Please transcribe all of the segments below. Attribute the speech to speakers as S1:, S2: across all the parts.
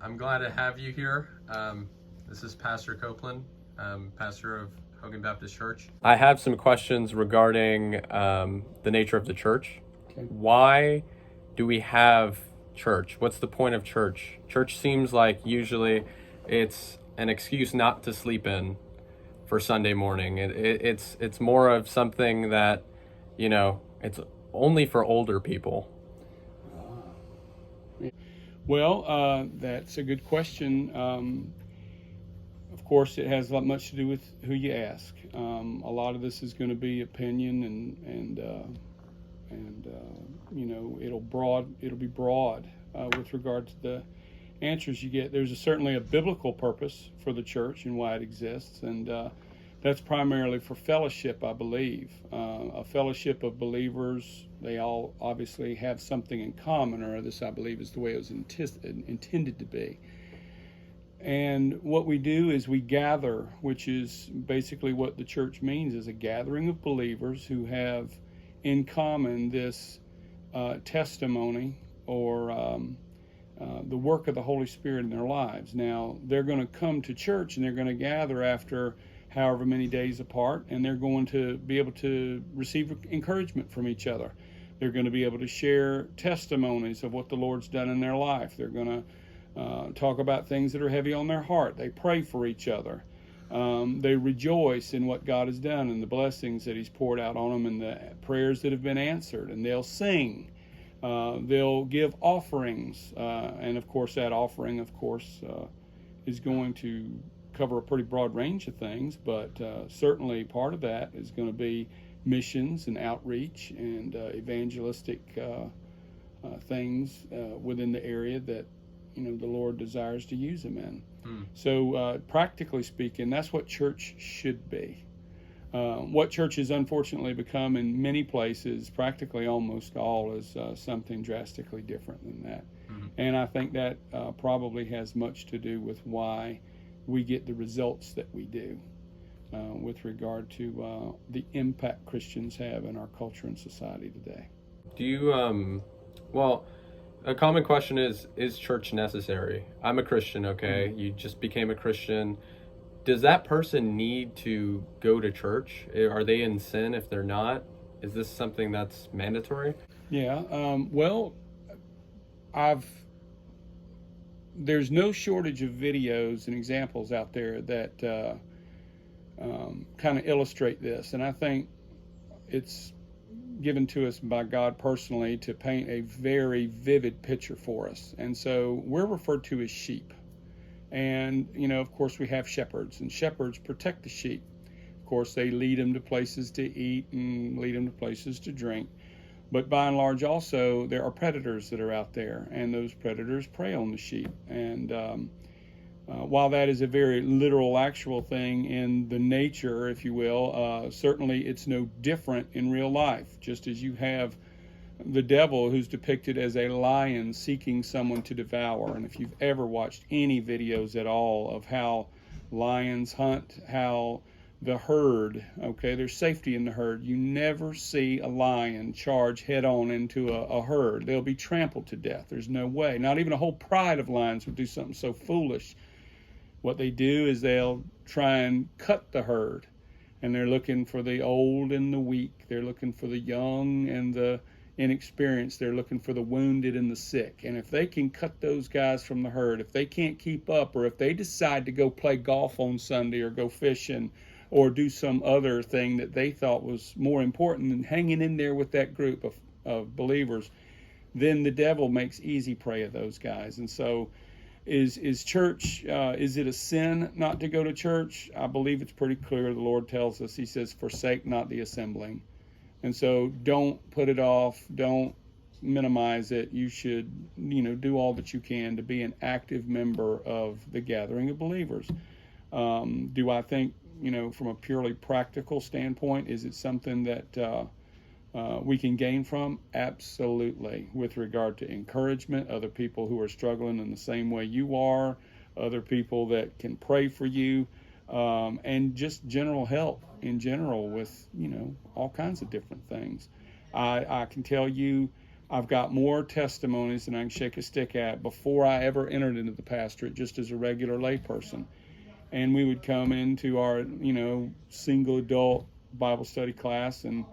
S1: I'm glad to have you here. This is Pastor Copeland, pastor of Hogan Baptist Church. I have some questions regarding the nature of the church.
S2: Okay.
S1: Why do we have church? What's the point of church? Church seems like usually it's an excuse not to sleep in for Sunday morning. It's more of something that, it's only for older people.
S2: Well, that's a good question. Of course, it has much to do with who you ask. A lot of this is going to be opinion, and it'll be broad with regard to the answers you get. There's certainly a biblical purpose for the church and why it exists, and that's primarily for fellowship, I believe. A fellowship of believers. They all obviously have something in common, or this, I believe, is the way it was intended to be. And what we do is we gather, which is basically what the church means, is a gathering of believers who have in common this testimony or the work of the Holy Spirit in their lives. Now, they're going to come to church and they're going to gather after however many days apart, and they're going to be able to receive encouragement from each other. They're going to be able to share testimonies of what the Lord's done in their life. They're going to talk about things that are heavy on their heart. They pray for each other. They rejoice in what God has done and the blessings that He's poured out on them and the prayers that have been answered. And they'll sing. They'll give offerings. And, of course, that offering, is going to cover a pretty broad range of things. But certainly part of that is going to be missions and outreach and evangelistic things within the area that the Lord desires to use them in. So practically speaking, that's what church should be. What church has unfortunately become in many places, practically almost all, is something drastically different than that. And I think that probably has much to do with why we get the results that we do with regard to the impact Christians have in our culture and society today.
S1: Do you, a common question is church necessary? I'm a Christian, okay? You just became a Christian. Does that person need to go to church? Are they in sin if they're not? Is this something that's mandatory?
S2: Yeah, there's no shortage of videos and examples out there that kind of illustrate this. And I think it's given to us by God personally to paint a very vivid picture for us. And so we're referred to as sheep. And, of course, we have shepherds, and shepherds protect the sheep. Of course, they lead them to places to eat and lead them to places to drink. But by and large, also, there are predators that are out there, and those predators prey on the sheep. And while that is a very literal, actual thing in the nature, if you will, certainly it's no different in real life. Just as you have the devil, who's depicted as a lion seeking someone to devour. And if you've ever watched any videos at all of how lions hunt, how the herd, there's safety in the herd. You never see a lion charge head on into a herd. They'll be trampled to death. There's no way. Not even a whole pride of lions would do something so foolish. What they do is they'll try and cut the herd. And they're looking for the old and the weak. They're looking for the young and the inexperienced. They're looking for the wounded and the sick. And if they can cut those guys from the herd, if they can't keep up, or if they decide to go play golf on Sunday or go fishing or do some other thing that they thought was more important than hanging in there with that group of believers, then the devil makes easy prey of those guys. And so is church, is it a sin not to go to church? I believe it's pretty clear. The Lord tells us, He says, forsake not the assembling. And so don't put it off. Don't minimize it. You should, do all that you can to be an active member of the gathering of believers. Do I think, from a purely practical standpoint, is it something that we can gain from? Absolutely. With regard to encouragement, other people who are struggling in the same way you are, other people that can pray for you, and just general help in general with, all kinds of different things. I can tell you I've got more testimonies than I can shake a stick at before I ever entered into the pastorate, just as a regular layperson. And we would come into our, single adult Bible study class, and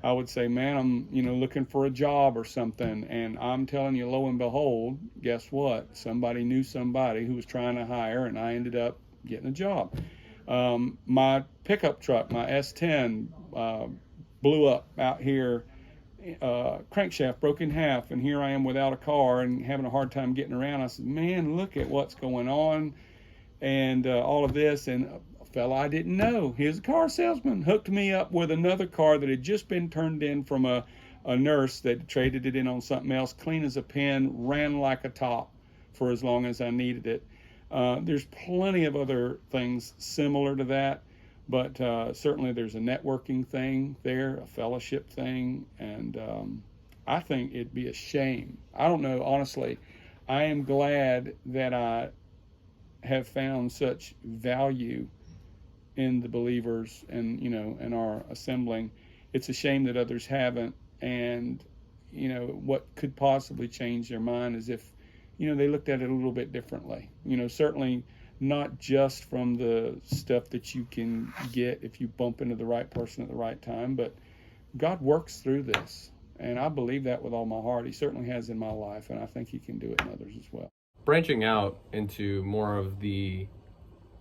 S2: I would say, man, I'm, looking for a job or something. And I'm telling you, lo and behold, guess what? Somebody knew somebody who was trying to hire, and I ended up getting a job. My pickup truck, my S10, blew up out here. Crankshaft broke in half, and here I am without a car and having a hard time getting around. I said, man, look at what's going on, and all of this. And a fellow I didn't know, he was a car salesman, hooked me up with another car that had just been turned in from a nurse that traded it in on something else, clean as a pin, ran like a top for as long as I needed it. There's plenty of other things similar to that, but certainly there's a networking thing there, a fellowship thing, and I think it'd be a shame. I don't know, honestly. I am glad that I have found such value in the believers and, in our assembling. It's a shame that others haven't, and, what could possibly change their mind is if, they looked at it a little bit differently. Certainly not just from the stuff that you can get if you bump into the right person at the right time, but God works through this. And I believe that with all my heart. He certainly has in my life, and I think he can do it in others as well.
S1: Branching out into more of the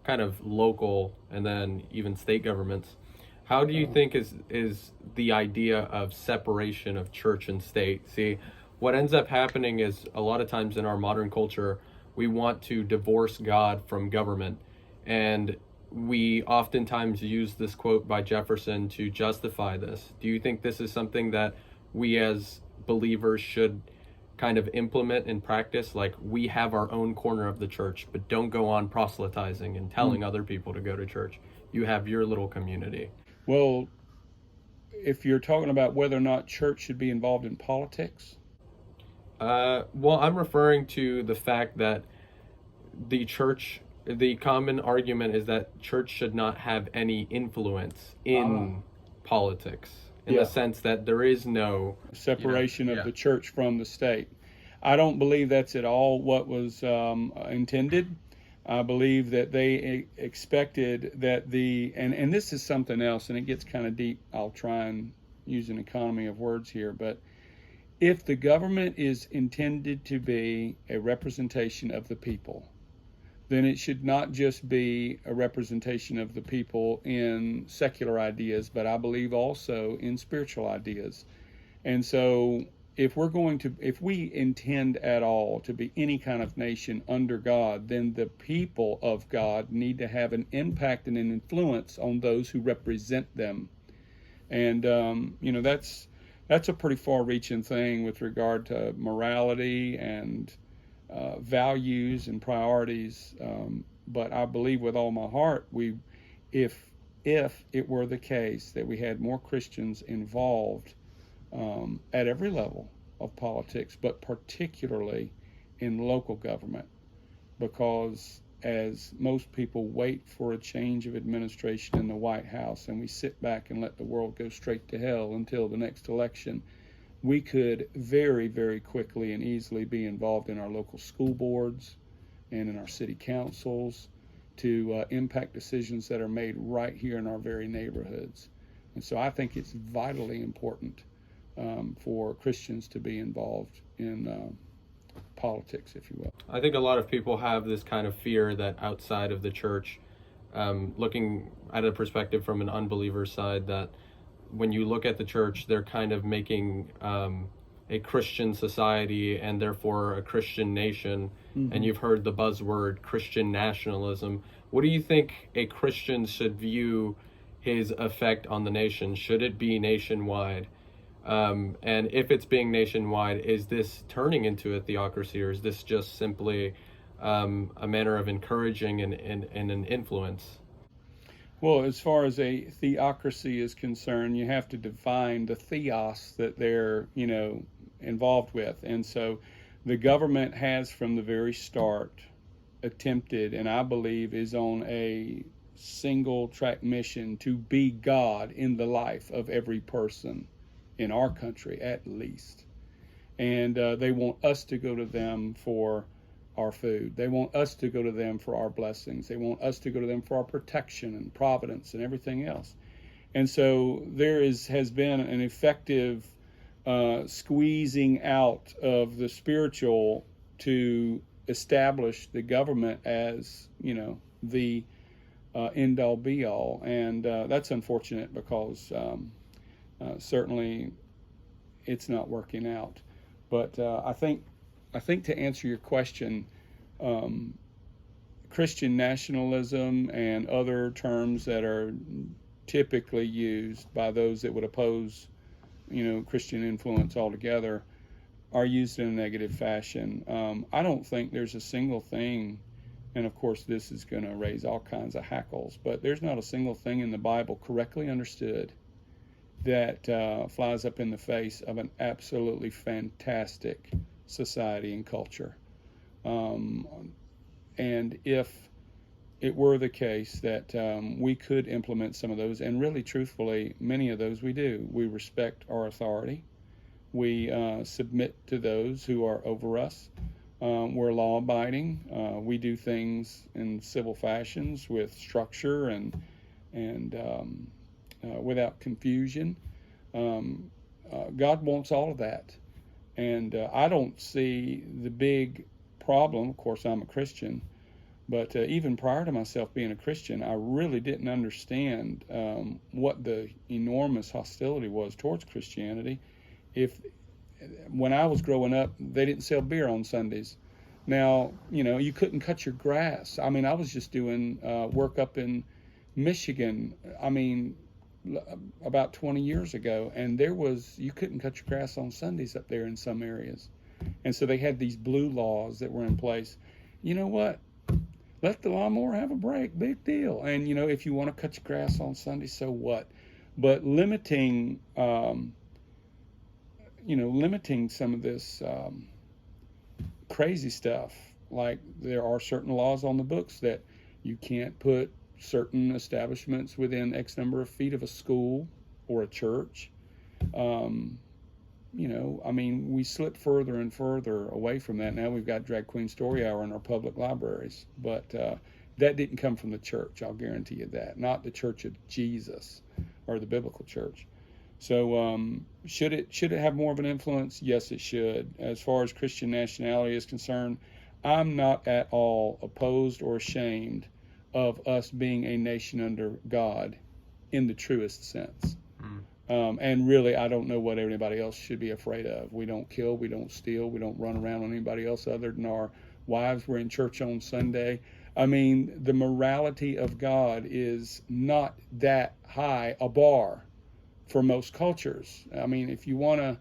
S1: kind of local and then even state governments, how do you think is the idea of separation of church and state? See, what ends up happening is a lot of times in our modern culture, we want to divorce God from government. And we oftentimes use this quote by Jefferson to justify this. Do you think this is something that we as believers should kind of implement in practice? Like, we have our own corner of the church, but don't go on proselytizing and telling other people to go to church. You have your little community.
S2: Well, if you're talking about whether or not church should be involved in politics,
S1: well, I'm referring to the fact that the common argument is that church should not have any influence in politics, in the sense that there is no
S2: separation of the church from the state. I don't believe that's at all what was intended. I believe that they expected that and this is something else, and it gets kind of deep. I'll try and use an economy of words here, but if the government is intended to be a representation of the people, then it should not just be a representation of the people in secular ideas, but I believe also in spiritual ideas. And so if we intend at all to be any kind of nation under God, then the people of God need to have an impact and an influence on those who represent them. And, that's a pretty far-reaching thing with regard to morality and values and priorities. But I believe with all my heart, if it were the case that we had more Christians involved at every level of politics, but particularly in local government, because as most people wait for a change of administration in the White House and we sit back and let the world go straight to hell until the next election, we could very, very quickly and easily be involved in our local school boards and in our city councils to impact decisions that are made right here in our very neighborhoods. And so I think it's vitally important for Christians to be involved in politics, if you will.
S1: I think a lot of people have this kind of fear that outside of the church, looking at a perspective from an unbeliever's side, that when you look at the church, they're kind of making a Christian society and therefore a Christian nation. Mm-hmm. And you've heard the buzzword Christian nationalism. What do you think a Christian should view his effect on the nation? Should it be nationwide? And if it's being nationwide, is this turning into a theocracy, or is this just simply a manner of encouraging and an influence?
S2: Well, as far as a theocracy is concerned, you have to define the theos that they're, involved with. And so the government has from the very start attempted, and I believe is on a single track mission, to be God in the life of every person in our country, at least. and they want us to go to them for our food. They want us to go to them for our blessings. They want us to go to them for our protection and providence and everything else. And so has been an effective squeezing out of the spiritual to establish the government as, the end all be all. And that's unfortunate because certainly it's not working out. But I think to answer your question, Christian nationalism and other terms that are typically used by those that would oppose, Christian influence altogether, are used in a negative fashion. I don't think there's a single thing, and of course this is going to raise all kinds of hackles, but there's not a single thing in the Bible correctly understood that flies up in the face of an absolutely fantastic society and culture. And if it were the case that we could implement some of those, and really truthfully, many of those we do. We respect our authority. We submit to those who are over us. We're law-abiding. We do things in civil fashions with structure and without confusion. God wants all of that. And I don't see the big problem. Of course, I'm a Christian. But even prior to myself being a Christian, I really didn't understand what the enormous hostility was towards Christianity. When I was growing up, they didn't sell beer on Sundays. Now, you couldn't cut your grass. I mean, I was just doing work up in Michigan, about 20 years ago, and you couldn't cut your grass on Sundays up there in some areas. And so they had these blue laws that were in place. You know what? Let the lawnmower have a break, big deal. And, if you want to cut your grass on Sunday, so what? But limiting some of this crazy stuff, like there are certain laws on the books that you can't put certain establishments within X number of feet of a school or a church. We slip further and further away from that. Now we've got Drag Queen Story Hour in our public libraries, but that didn't come from the church, I'll guarantee you that. Not the Church of Jesus or the biblical church. So should it have more of an influence? Yes, it should. As far as Christian nationality is concerned, I'm not at all opposed or ashamed of us being a nation under God in the truest sense. And really, I don't know what anybody else should be afraid of. We don't kill, we don't steal, we don't run around on anybody else other than our wives. We're in church on Sunday. The morality of God is not that high a bar for most cultures. If you want to,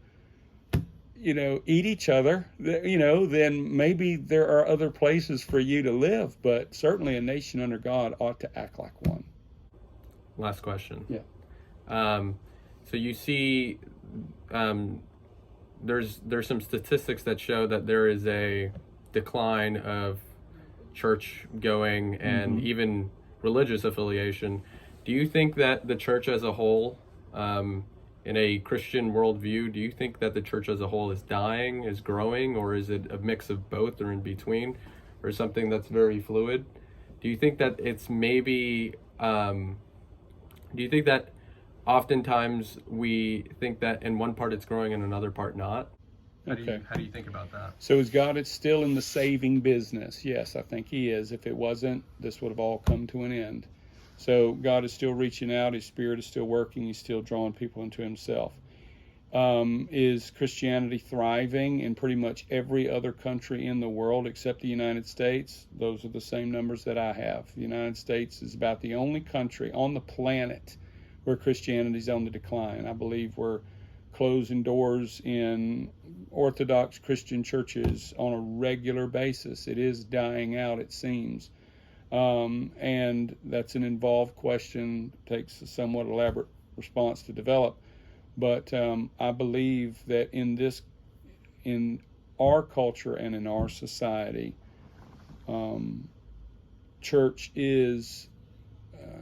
S2: eat each other, then maybe there are other places for you to live, but certainly a nation under God ought to act like one.
S1: Last question.
S2: Yeah.
S1: So you see, there's some statistics that show that there is a decline of church going and even religious affiliation. Do you think that the church as a whole, in a Christian worldview, do you think that the church as a whole is dying, is growing, or is it a mix of both or in between, or something that's very fluid? Do you think that it's maybe, do you think that oftentimes we think that in one part it's growing and another part not? How do you think about that?
S2: So is God still in the saving business? Yes, I think he is. If it wasn't, this would have all come to an end. So God is still reaching out. His Spirit is still working. He's still drawing people into himself. Is Christianity thriving in pretty much every other country in the world except the United States? Those are the same numbers that I have. The United States is about the only country on the planet where Christianity is on the decline. I believe we're closing doors in Orthodox Christian churches on a regular basis. It is dying out, it seems. And that's an involved question, takes a somewhat elaborate response to develop. But I believe that in our culture and in our society, church is,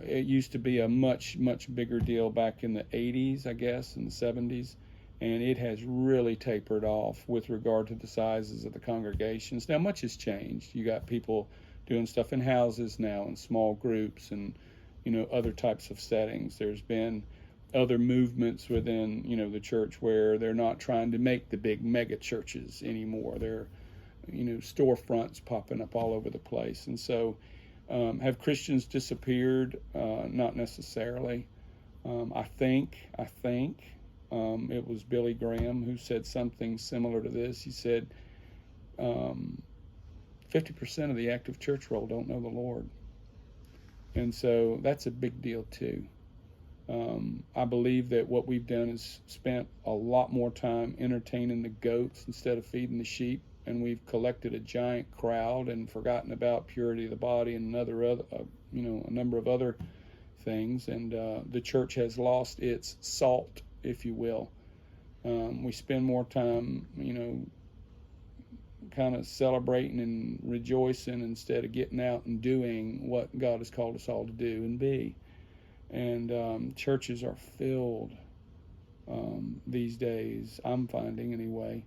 S2: it used to be a much, much bigger deal back in the 80s, I guess, in the 70s. and it has really tapered off with regard to the sizes of the congregations. Now, much has changed. You got people doing stuff in houses now, in small groups, and other types of settings. There's been other movements within the church where they're not trying to make the big mega churches anymore. They're storefronts popping up all over the place. And so have Christians disappeared? Not necessarily. I think it was Billy Graham who said something similar to this. He said 50% of the active church roll don't know the Lord. And so that's a big deal too. I believe that what we've done is spent a lot more time entertaining the goats instead of feeding the sheep, and we've collected a giant crowd and forgotten about purity of the body and a number of other things. And the church has lost its salt, if you will. We spend more time, kind of celebrating and rejoicing instead of getting out and doing what God has called us all to do and be. And churches are filled these days, I'm finding anyway,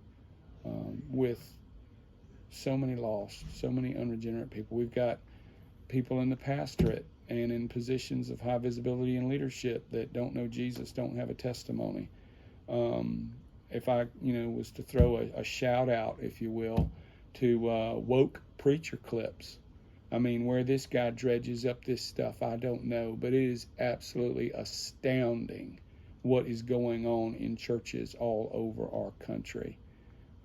S2: with so many lost, so many unregenerate people. We've got people in the pastorate and in positions of high visibility and leadership that don't know Jesus, don't have a testimony. If I, was to throw a shout out, if you will, to woke preacher clips, I mean, where this guy dredges up this stuff, I don't know, but it is absolutely astounding what is going on in churches all over our country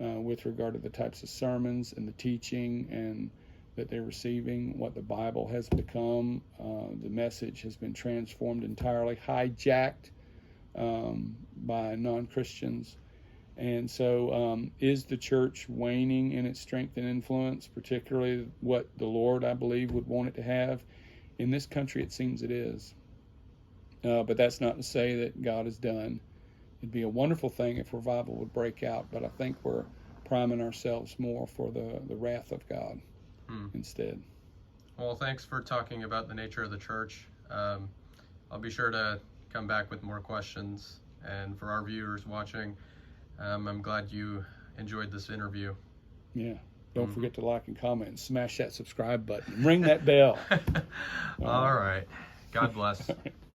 S2: with regard to the types of sermons and the teaching and that they're receiving, what the Bible has become. The message has been transformed entirely, hijacked by non-Christians. And so is the church waning in its strength and influence, particularly what the Lord, I believe, would want it to have? In this country, it seems it is. But that's not to say that God is done. It'd be a wonderful thing if revival would break out, but I think we're priming ourselves more for the wrath of God instead.
S1: Well, thanks for talking about the nature of the church. I'll be sure to come back with more questions. And for our viewers watching, I'm glad you enjoyed this interview.
S2: Yeah. Don't forget to like and comment and smash that subscribe button. Ring that bell.
S1: All right. God bless.